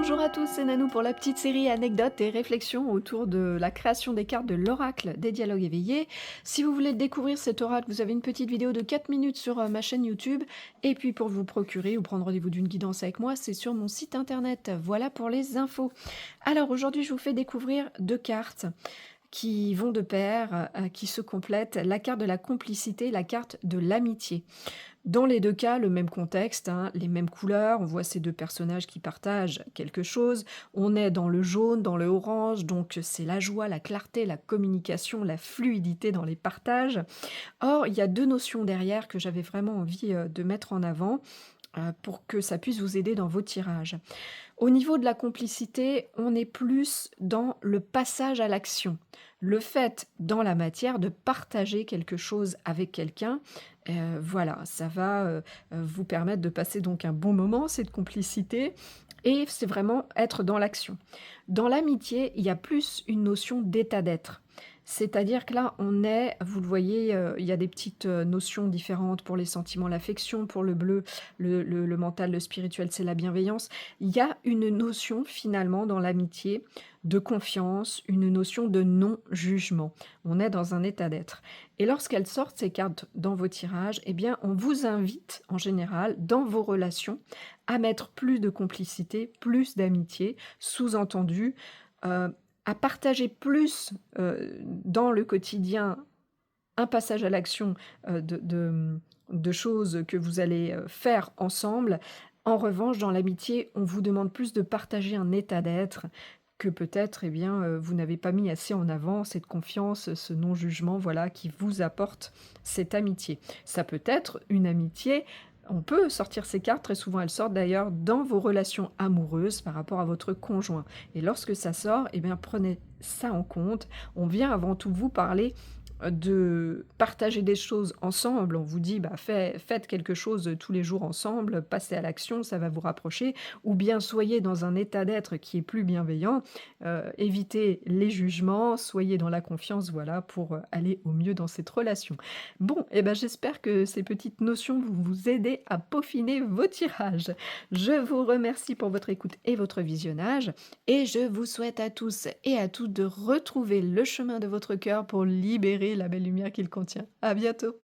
Bonjour à tous, c'est Nanou pour la petite série anecdotes et réflexions autour de la création des cartes de l'oracle des dialogues éveillés. Si vous voulez découvrir cet oracle, vous avez une petite vidéo de 4 minutes sur ma chaîne YouTube. Et puis pour vous procurer ou prendre rendez-vous d'une guidance avec moi, c'est sur mon site internet. Voilà pour les infos. Alors aujourd'hui, je vous fais découvrir deux cartes qui vont de pair, qui se complètent. La carte de la complicité, la carte de l'amitié. Dans les 2 cas, le même contexte, hein, les mêmes couleurs, on voit ces 2 personnages qui partagent quelque chose. On est dans le jaune, dans le orange, donc c'est la joie, la clarté, la communication, la fluidité dans les partages. Or, il y a 2 notions derrière que j'avais vraiment envie, de mettre en avant, pour que ça puisse vous aider dans vos tirages. Au niveau de la complicité, on est plus dans le passage à l'action. Le fait, dans la matière, de partager quelque chose avec quelqu'un, voilà, ça va, vous permettre de passer donc un bon moment, cette complicité et c'est vraiment être dans l'action. Dans l'amitié, il y a plus une notion d'état d'être. C'est-à-dire que là, on est vous le voyez, il y a des petites, notions différentes pour les sentiments, l'affection, pour le bleu, le mental, le spirituel, c'est la bienveillance. Il y a une notion finalement dans l'amitié de confiance, une notion de non-jugement. On est dans un état d'être et lorsqu'elles sortent ces cartes dans vos tirages, eh bien, on vous invite en général dans vos relations à mettre plus de complicité, plus d'amitié, sous-entendu, à partager plus, dans le quotidien un passage à l'action, de choses que vous allez, faire ensemble. En revanche, dans l'amitié, on vous demande plus de partager un état d'être que peut-être, eh bien, vous n'avez pas mis assez en avant cette confiance, ce non-jugement, voilà, qui vous apporte cette amitié. Ça peut être une amitié on peut sortir ces cartes, très souvent elles sortent d'ailleurs dans vos relations amoureuses par rapport à votre conjoint et lorsque ça sort, eh bien, prenez ça en compte. On vient avant tout vous parler de partager des choses ensemble. On vous dit: «Bah, faites quelque chose, tous les jours ensemble, passez à l'action, ça va vous rapprocher» ou bien soyez dans un état d'être qui est plus bienveillant, évitez les jugements, soyez dans la confiance, voilà, pour, aller au mieux dans cette relation. Bon et ben, j'espère que ces petites notions vont vous aider à peaufiner vos tirages. Je vous remercie pour votre écoute et votre visionnage et je vous souhaite à tous et à toutes de retrouver le chemin de votre cœur pour libérer la belle lumière qu'il contient. À bientôt.